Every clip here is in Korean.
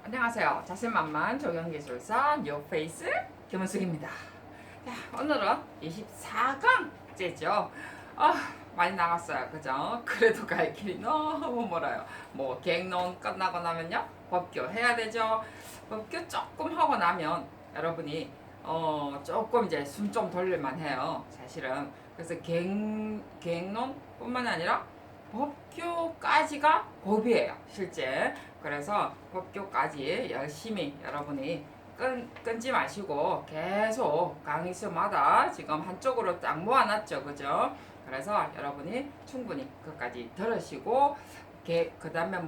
안녕하세요. 자신만만 적용기술사 뉴페이스 김은숙입니다. 자, 오늘은 24강째죠. 많이 나갔어요. 그죠? 그래도 갈 길이 너무 멀어요. 뭐 계획론 끝나고 나면요. 법교 해야 되죠. 법교 조금 하고 나면 여러분이 조금 이제 숨 좀 돌릴만 해요. 사실은. 그래서 계획론 뿐만 아니라 법교까지가 법이에요. 실제. 그래서 법교까지 열심히 여러분이 끊지 마시고 계속 강의수마다 지금 한쪽으로 딱 모아놨죠. 그죠? 그래서 여러분이 충분히 그까지 들으시고 그 다음에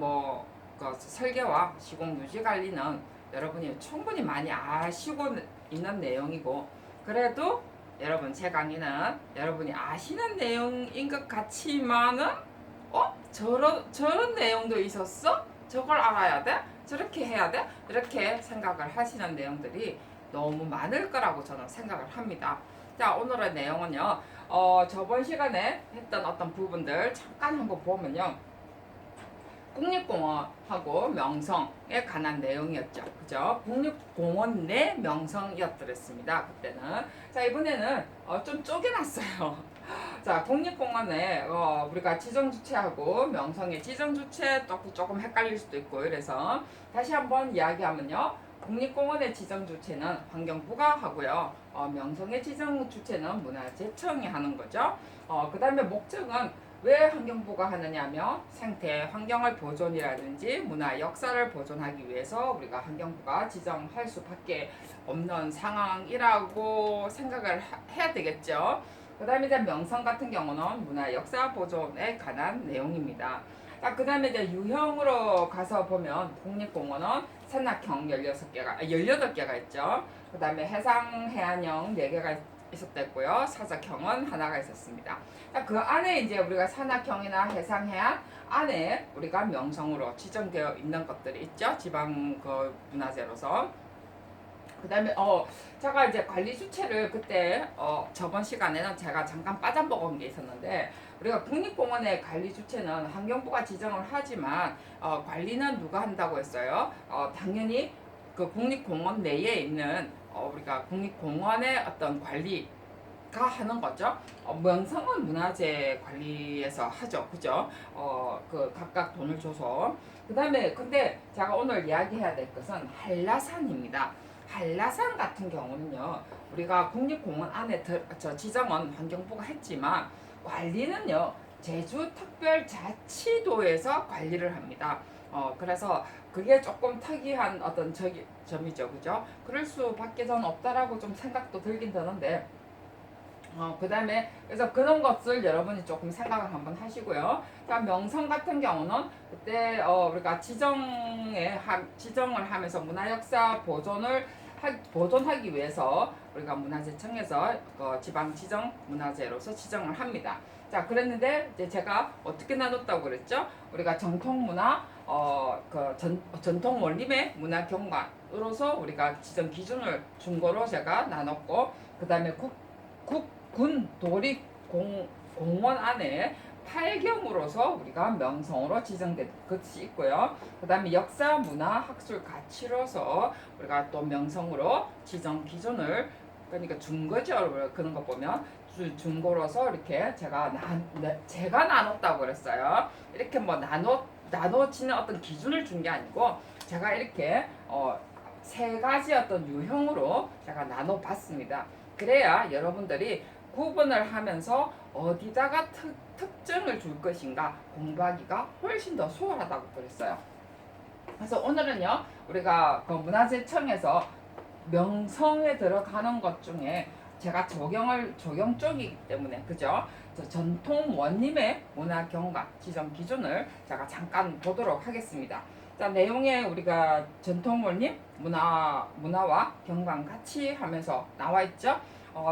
그 설계와 시공 유지 관리는 여러분이 충분히 많이 아시고 있는 내용이고, 그래도 여러분 제 강의는 여러분이 아시는 내용인 것 같지만은 저런 내용도 있었어? 저걸 알아야 돼? 저렇게 해야 돼? 이렇게 생각을 하시는 내용들이 너무 많을 거라고 저는 생각을 합니다. 자, 오늘의 내용은요. 저번 시간에 했던 어떤 부분들 잠깐 한번 보면요. 국립공원하고 명성에 관한 내용이었죠. 그죠? 국립공원 내 명성이었더랬습니다. 그때는. 자, 이번에는 좀 쪼개놨어요. 자, 국립공원에 우리가 지정주체하고 명성의 지정주체 또 조금 헷갈릴 수도 있고, 그래서 다시 한번 이야기하면요. 국립공원의 지정주체는 환경부가 하고요. 명성의 지정주체는 문화재청이 하는 거죠. 그 다음에 목적은 왜 환경부가 하느냐면 생태 환경을 보존이라든지 문화 역사를 보존하기 위해서 우리가 환경부가 지정할 수밖에 없는 상황이라고 생각을 해야 되겠죠. 그 다음에 이제 명성 같은 경우는 문화 역사 보존에 관한 내용입니다. 그 다음에 이제 유형으로 가서 보면 국립공원은 산악형 18개가 있죠. 그 다음에 해상 해안형 4개가 있었댔고요. 사적형은 하나가 있었습니다. 그 안에 이제 우리가 산악형이나 해상 해안 안에 우리가 명성으로 지정되어 있는 것들이 있죠. 지방 그 문화재로서. 그 다음에 제가 이제 관리 주체를 그때 저번 시간에는 제가 잠깐 빠져먹은 게 있었는데, 우리가 국립공원의 관리 주체는 환경부가 지정을 하지만 관리는 누가 한다고 했어요? 당연히 그 국립공원 내에 있는 우리가 국립공원의 어떤 관리가 하는 거죠. 명성은 문화재 관리에서 하죠. 그죠? 그 각각 돈을 줘서. 그 다음에 근데 제가 오늘 이야기해야 될 것은 한라산입니다. 한라산 같은 경우는요, 우리가 국립공원 안에 지정은 환경부가 했지만 관리는요, 제주특별자치도에서 관리를 합니다. 그래서 그게 조금 특이한 어떤 점이죠. 그죠? 그럴 수밖에 전 없다라고 좀 생각도 들긴 드는데, 그 다음에 그래서 그런 것을 여러분이 조금 생각을 한번 하시고요. 자, 명성 같은 경우는 그때 우리가 지정을 하면서 문화역사 보존하기 위해서 우리가 문화재청에서 지방 지정 문화재로서 지정을 합니다. 자, 그랬는데 이제 제가 어떻게 나눴다고 그랬죠? 우리가 전통문화, 전통 원림의 문화 경관으로서 우리가 지정 기준을 준 거로 제가 나눴고, 그 다음에 군 도립 공원 안에 8경으로서 우리가 명성으로 지정된 것이 있고요. 그 다음에 역사, 문화, 학술 가치로서 우리가 또 명성으로 지정 기준을 그러니까 준 거죠. 그런 거 보면 준 거로서 이렇게 제가 나눴다고 그랬어요. 이렇게 뭐 나눠지는 어떤 기준을 준 게 아니고 제가 이렇게 세 가지 어떤 유형으로 제가 나눠봤습니다. 그래야 여러분들이 구분을 하면서 어디다가 특징을 줄 것인가 공부하기가 훨씬 더 수월하다고 그랬어요. 그래서 오늘은요, 우리가 그 문화재청에서 명성에 들어가는 것 중에 제가 적용 쪽이기 때문에, 그죠? 전통 원림의 문화 경관 지정 기준을 제가 잠깐 보도록 하겠습니다. 자, 내용에 우리가 전통 원림 문화와 경관 같이 하면서 나와 있죠.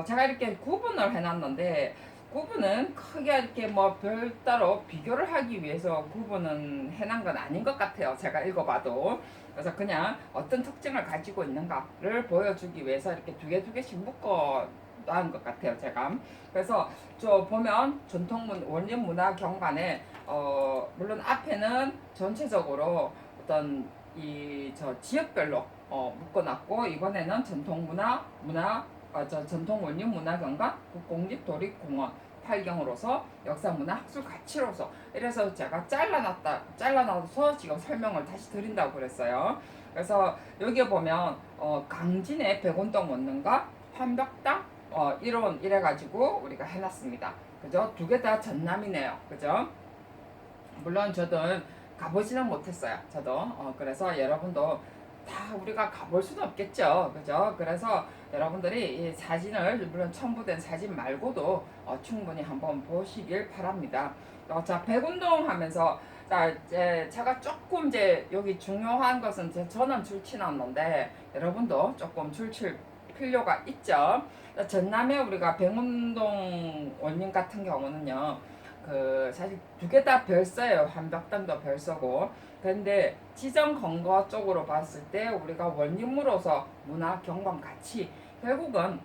제가 이렇게 구분을 해놨는데, 구분은 크게 이렇게 뭐 별따로 비교를 하기 위해서 구분은 해놓은 건 아닌 것 같아요. 제가 읽어봐도. 그래서 그냥 어떤 특징을 가지고 있는가를 보여주기 위해서 이렇게 두 개씩 묶어 놓은 것 같아요. 제가. 그래서 저 보면 원림 문화 경관에 물론 앞에는 전체적으로 어떤 이 저 지역별로 묶어놨고 이번에는 전통 원룸 문화경관 국공립도립공원 8경으로서 역사문화 학술 가치로서 이래서 제가 잘라놔서 지금 설명을 다시 드린다고 그랬어요. 그래서 여기 보면 강진의 백운동 원룸과 환벽당 이론 이래가지고 우리가 해놨습니다. 그죠? 두 개 다 전남이네요. 그죠? 물론 저도 가보지는 못했어요. 저도 그래서 여러분도 다 우리가 가볼 수는 없겠죠. 그죠? 그래서 여러분들이 이 사진을 물론 첨부된 사진 말고도 충분히 한번 보시길 바랍니다. 자, 백운동 하면서 자, 이제 제가 조금 이제 여기 중요한 것은 저는 줄치는 않는데 여러분도 조금 줄칠 필요가 있죠. 전남에 우리가 백운동 원님 같은 경우는요. 그 사실 두 개 다 별서예요. 한벽단도 별서고. 그런데 지정 건거 쪽으로 봤을 때 우리가 원룸으로서 문화 경관 가치 결국은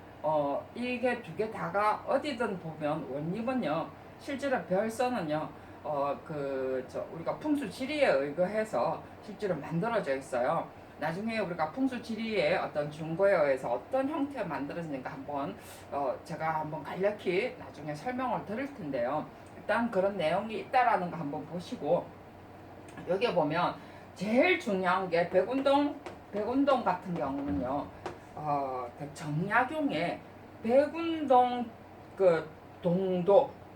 이게 두 개 다가 어디든 보면 원룸은요 실제로 별서는요 우리가 풍수 지리에 의거해서 실제로 만들어져 있어요. 나중에 우리가 풍수 지리의 어떤 준거에 의해서 어떤 형태로 만들어지는가 한번 제가 한번 간략히 나중에 설명을 드릴 텐데요. 일단 그런 내용이 있다라는 거 한번 보시고 여기 보면 제일 중요한 게 백운동 같은 경우는요. 그 정약용의 백운동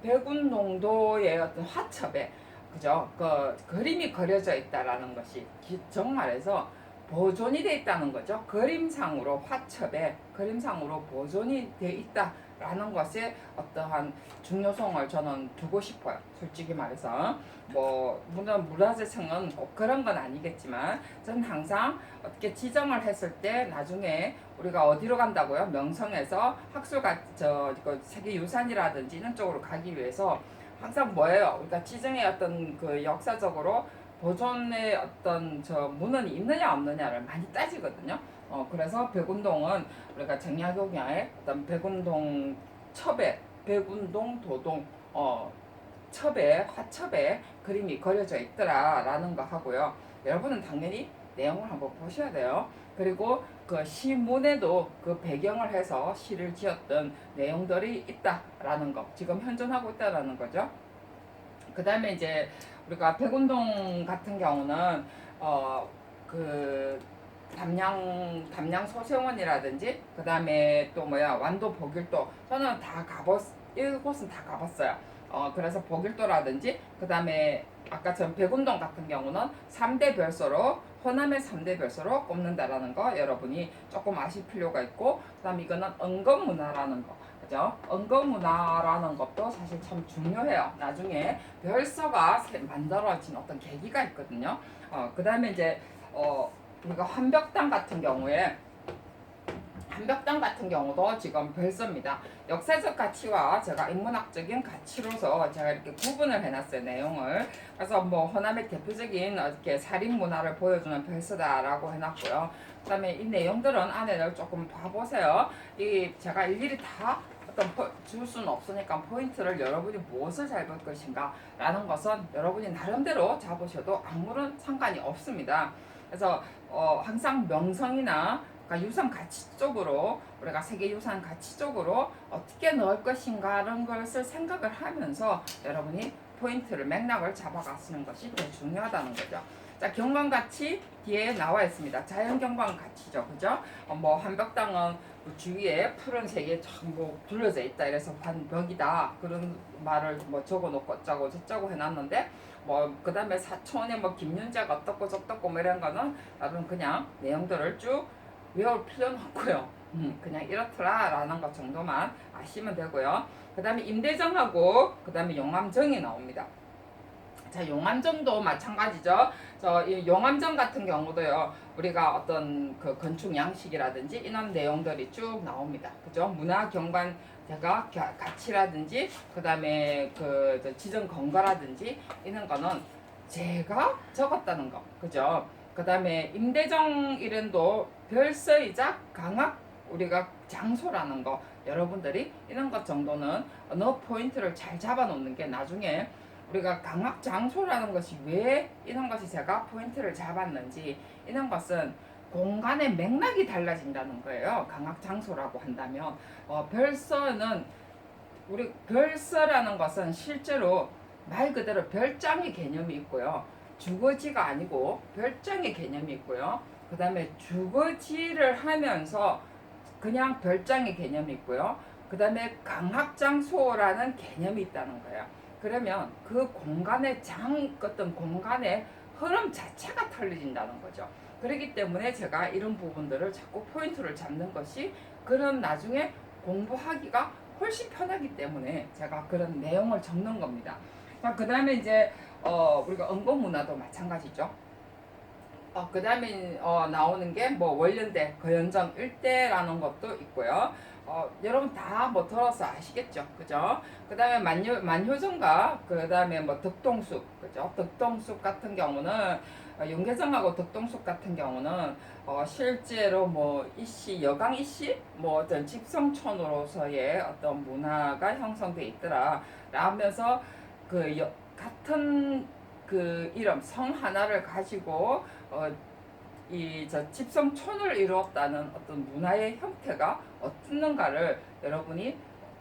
백운동도의 어떤 화첩에 그죠? 그 그림이 그려져 있다라는 것이 정말해서 보존이 돼 있다는 거죠. 그림상으로 화첩에 그림상으로 보존이 돼 있다라는 것에 어떠한 중요성을 저는 두고 싶어요. 솔직히 말해서 물론 문화재청은 꼭 그런 건 아니겠지만 저는 항상 어떻게 지정을 했을 때 나중에 우리가 어디로 간다고요? 명성에서 그 세계유산이라든지 이런 쪽으로 가기 위해서 항상 뭐예요? 우리가 지정의 어떤 그 역사적으로 보존의 어떤 문헌이 있느냐 없느냐를 많이 따지거든요. 그래서 백운동은 우리가 정약용의 어떤 백운동 첩에 백운동 도동 화첩에 그림이 그려져 있더라라는 거 하고요. 여러분은 당연히 내용을 한번 보셔야 돼요. 그리고 그 시문에도 그 배경을 해서 시를 지었던 내용들이 있다라는 거, 지금 현존하고 있다라는 거죠. 그 다음에 이제 우리가 백운동 같은 경우는 그 담양 소세원이라든지 그 다음에 또 완도 복일도 저는 이곳은 다 가봤어요. 그래서 복일도라든지 그 다음에 아까 전 백운동 같은 경우는 3대 별소로 호남의 3대 별소로 꼽는다라는 거 여러분이 조금 아실 필요가 있고 그 다음에 이거는 은검문화라는 거 그죠? 은검문화라는 것도 사실 참 중요해요. 나중에 별서가 만들어진 어떤 계기가 있거든요. 그 다음에 이제 우리가 환벽당 같은 경우도 지금 별서입니다. 역사적 가치와 제가 인문학적인 가치로서 제가 이렇게 구분을 해놨어요. 내용을. 그래서 호남의 대표적인 이렇게 살인 문화를 보여주는 별서다라고 해놨고요. 그 다음에 이 내용들은 안에를 조금 봐보세요. 제가 일일이 다 줄 수는 없으니까 포인트를 여러분이 무엇을 잘 볼 것인가 라는 것은 여러분이 나름대로 잡으셔도 아무런 상관이 없습니다. 그래서 항상 명성이나 그러니까 유산 가치 쪽으로 우리가 세계유산 가치 쪽으로 어떻게 넣을 것인가 라는 것을 생각을 하면서 여러분이 포인트를 맥락을 잡아가시는 것이 더 중요하다는 거죠. 자, 경관가치 뒤에 나와 있습니다. 자연경관가치죠. 그죠? 한벽당은 주위에 푸른색이 전부 둘러져 있다. 이래서 환벽이다. 그런 말을 적어놓고 어쩌고 저쩌고 해놨는데 그 다음에 사촌에 김윤자가 어떻고 저떻고 이런 거는 여러분 그냥 내용들을 쭉 외울 필요는 없고요. 그냥 이렇더라 라는 것 정도만 아시면 되고요. 그 다음에 임대정하고 그 다음에 용암정이 나옵니다. 자, 용암정도 마찬가지죠. 이 용암정 같은 경우도요. 우리가 어떤 그 건축 양식이라든지 이런 내용들이 쭉 나옵니다. 그죠? 문화 경관 제가 가치라든지 그다음에 그 지정 건거라든지 이런 거는 제가 적었다는 거. 그죠? 그다음에 임대정 이름도 별서이자 강학 우리가 장소라는 거 여러분들이 이런 것 정도는 어느 포인트를 잘 잡아 놓는 게 나중에 우리가 강학 장소라는 것이 왜 이런 것이 제가 포인트를 잡았는지, 이런 것은 공간의 맥락이 달라진다는 거예요. 강학 장소라고 한다면 별서는 우리 별서라는 것은 실제로 말 그대로 별장의 개념이 있고요. 주거지가 아니고 별장의 개념이 있고요. 그 다음에 주거지를 하면서 그냥 별장의 개념이 있고요. 그 다음에 강학장소라는 개념이 있다는 거예요. 그러면 그 공간의 어떤 공간의 흐름 자체가 틀려진다는 거죠. 그렇기 때문에 제가 이런 부분들을 자꾸 포인트를 잡는 것이, 그런 나중에 공부하기가 훨씬 편하기 때문에 제가 그런 내용을 적는 겁니다. 그 다음에 이제 우리가 응고문화도 마찬가지죠. 그 다음에 나오는 게 뭐 원련대, 거연정 일대라는 것도 있고요. 여러분 다 뭐 들어서 아시겠죠, 그죠? 그 다음에 만효정과 그 다음에 뭐 덕동숲, 그죠? 덕동숲 같은 경우는 윤계정하고 덕동숲 같은 경우는 실제로 뭐 이씨, 여강 이씨, 뭐 어떤 집성촌으로서의 어떤 문화가 형성돼 있더라 라면서 같은 그 이름 성 하나를 가지고 이 집성촌을 이루었다는 어떤 문화의 형태가 어떻는가를 여러분이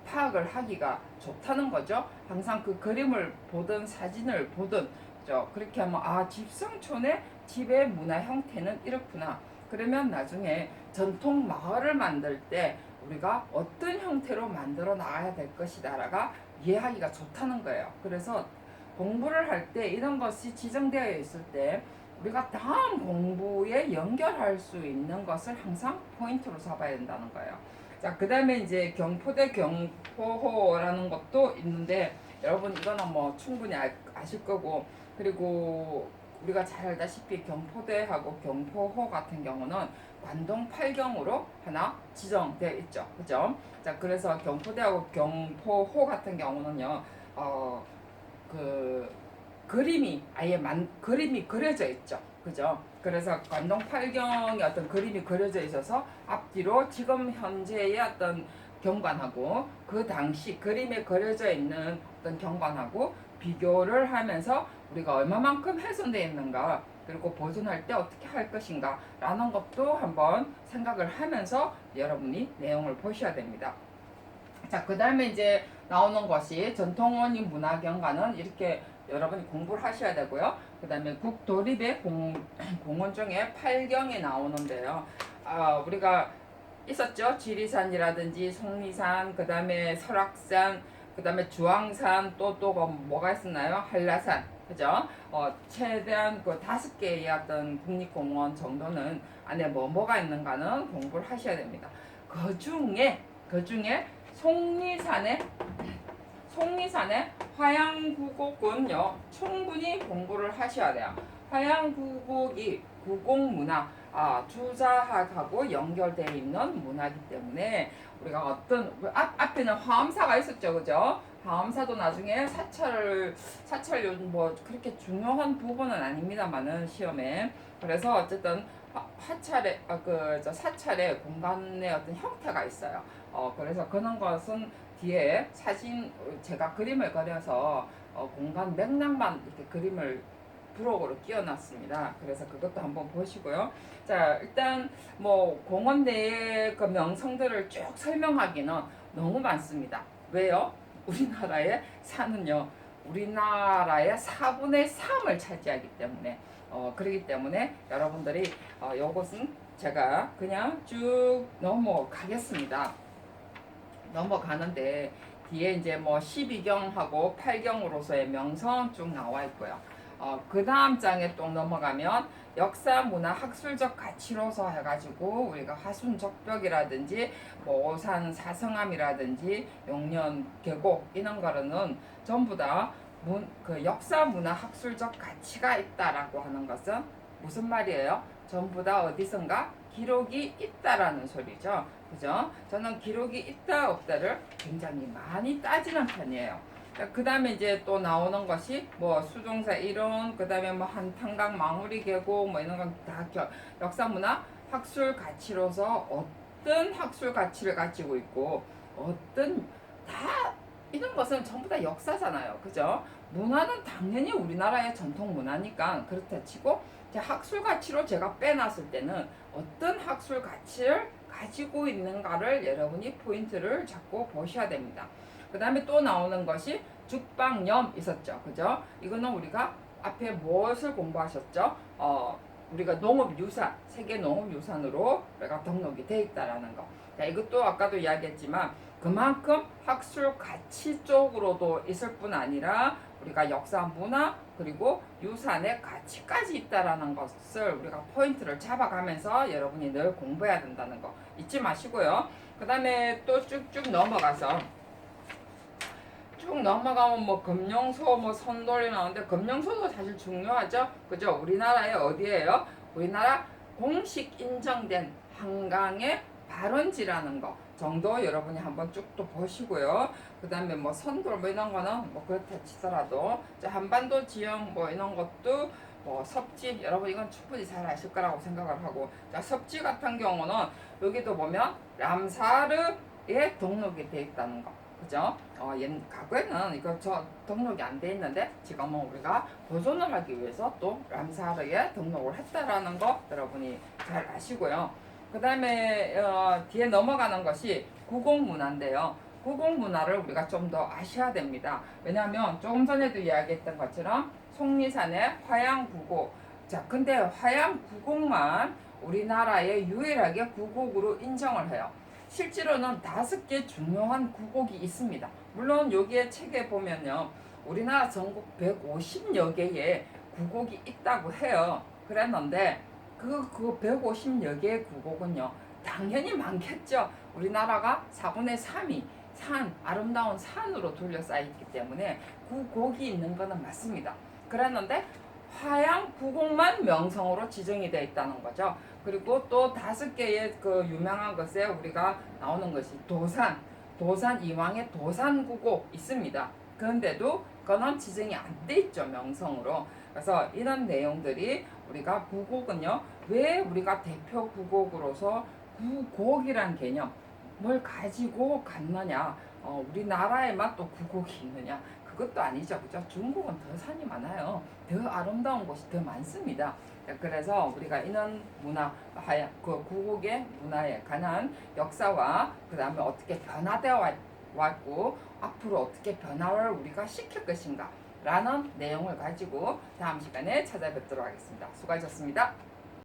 파악을 하기가 좋다는 거죠. 항상 그 그림을 보든 사진을 보든 그렇게 하면 집성촌의 집의 문화 형태는 이렇구나. 그러면 나중에 전통 마을을 만들 때 우리가 어떤 형태로 만들어 나가야 될 것이다라가 이해하기가 좋다는 거예요. 그래서 공부를 할 때 이런 것이 지정되어 있을 때 우리가 다음 공부에 연결할 수 있는 것을 항상 포인트로 잡아야 된다는 거예요. 자, 그 다음에 이제 경포대 경포호라는 것도 있는데, 여러분 이거는 뭐 충분히 아실 거고, 그리고 우리가 잘 알다시피 경포대하고 경포호 같은 경우는 관동 8경으로 하나 지정되어 있죠. 그죠? 자, 그래서 경포대하고 경포호 같은 경우는요, 그 그림이 그려져 있죠. 그죠? 그래서 관동 8경의 어떤 그림이 그려져 있어서 앞뒤로 지금 현재의 어떤 경관하고 그 당시 그림에 그려져 있는 어떤 경관하고 비교를 하면서 우리가 얼마만큼 훼손되어 있는가, 그리고 보존할 때 어떻게 할 것인가 라는 것도 한번 생각을 하면서 여러분이 내용을 보셔야 됩니다. 자, 그 다음에 이제 나오는 것이 전통원인 문화경과는 이렇게 여러분이 공부를 하셔야 되고요. 그 다음에 국도립의 공원 중에 8경이 나오는데요. 우리가 있었죠. 지리산이라든지 속리산, 그 다음에 설악산, 그 다음에 주황산, 또 뭐가 있었나요? 한라산. 그죠? 최대한 그 5개의 어떤 국립공원 정도는 안에 뭐가 있는가는 공부를 하셔야 됩니다. 그 중에 속리산의 화양구곡은요, 충분히 공부를 하셔야 돼요. 화양구곡이 구곡문화, 주자학하고 연결되어 있는 문화이기 때문에 우리가 앞에는 화엄사가 있었죠, 그죠? 화엄사도 나중에 사찰 요즘 뭐 그렇게 중요한 부분은 아닙니다만은 시험에. 그래서 어쨌든 사찰의 공간의 어떤 형태가 있어요. 그래서 그런 것은 뒤에 사진, 제가 그림을 그려서 공간 맥락만 이렇게 그림을 브록으로 끼워놨습니다. 그래서 그것도 한번 보시고요. 자, 일단 뭐 공원 내의 그 명성들을 쭉 설명하기는 너무 많습니다. 왜요? 우리나라의 산은요, 우리나라의 4분의 3을 차지하기 때문에 그렇기 때문에 여러분들이 요것은 제가 그냥 쭉 넘어가겠습니다. 넘어가는데 뒤에 이제 뭐 12경하고 8경으로서의 명성 쭉 나와 있고요. 그 다음 장에 또 넘어가면 역사, 문화, 학술적 가치로서 해가지고 우리가 화순적벽이라든지 뭐 오산 사성암이라든지 용년 계곡 이런 거는 전부 다 그 역사, 문화, 학술적 가치가 있다라고 하는 것은 무슨 말이에요? 전부 다 어디선가 기록이 있다라는 소리죠. 그죠? 저는 기록이 있다 없다를 굉장히 많이 따지는 편이에요. 그 다음에 이제 또 나오는 것이 뭐 수종사 이론, 그 다음에 뭐 한탄강 마무리 계곡 뭐 이런 건 다 역사문화 학술 가치로서 어떤 학술 가치를 가지고 있고 어떤 다 이런 것은 전부 다 역사잖아요. 그죠? 문화는 당연히 우리나라의 전통 문화니까 그렇다 치고 학술 가치로 제가 빼놨을 때는 어떤 학술 가치를 가지고 있는가를 여러분이 포인트를 잡고 보셔야 됩니다. 그 다음에 또 나오는 것이 죽방염 있었죠. 그죠? 이거는 우리가 앞에 무엇을 공부하셨죠? 우리가 농업유산, 세계 농업유산으로 우리가 등록이 돼 있다라는 거. 자, 이것도 아까도 이야기했지만 그만큼 학술 가치 쪽으로도 있을 뿐 아니라 우리가 역사, 문화, 그리고 유산의 가치까지 있다라는 것을 우리가 포인트를 잡아가면서 여러분이 늘 공부해야 된다는 거 잊지 마시고요. 그 다음에 또 쭉쭉 넘어가서 쭉 넘어가면 뭐 금령소 뭐 선돌이 나오는데 금령소도 사실 중요하죠. 그죠? 우리나라의 어디예요? 우리나라 공식 인정된 한강의 발원지라는 거 정도 여러분이 한번 쭉 또 보시고요. 그 다음에 뭐 선돌 뭐 이런 거는 뭐 그렇다 치더라도 한반도 지형 뭐 이런 것도 뭐 섭지 여러분 이건 충분히 잘 아실 거라고 생각을 하고 자 섭지 같은 경우는 여기도 보면 람사르에 등록이 돼 있다는 거 그죠? 과거에는 이거 저 등록이 안 돼 있는데 지금은 우리가 보존을 하기 위해서 또 람사르에 등록을 했다라는 거 여러분이 잘 아시고요. 그 다음에 뒤에 넘어가는 것이 구공문화인데요. 구공문화를 우리가 좀 더 아셔야 됩니다. 왜냐하면 조금 전에도 이야기했던 것처럼 속리산의 화양구곡 자 근데 화양구곡만 우리나라에 유일하게 구곡으로 인정을 해요. 실제로는 5개 중요한 구곡이 있습니다. 물론 여기에 책에 보면요. 우리나라 전국 150여 개의 구곡이 있다고 해요. 그랬는데 그 150여 개의 구곡은요. 당연히 많겠죠. 우리나라가 4분의 3이 아름다운 산으로 둘러싸였기 때문에 구곡이 있는 것은 맞습니다. 그랬는데 화양구곡만 명성으로 지정이 되어 있다는 거죠. 그리고 또 5개의 그 유명한 것에 우리가 나오는 것이 도산 이왕의 도산구곡 있습니다. 그런데도 그건 지정이 안 돼 있죠 명성으로. 그래서 이런 내용들이 우리가 구곡은요 왜 우리가 대표 구곡으로서 구곡이란 개념을 가지고 갔느냐 우리나라에만 또 구곡이 있느냐 그것도 아니죠. 그죠? 중국은 더 산이 많아요. 더 아름다운 곳이 더 많습니다. 그래서 우리가 이런 문화, 그 구국의 문화에 관한 역사와 그 다음에 어떻게 변화되어 왔고 앞으로 어떻게 변화를 우리가 시킬 것인가 라는 내용을 가지고 다음 시간에 찾아뵙도록 하겠습니다. 수고하셨습니다.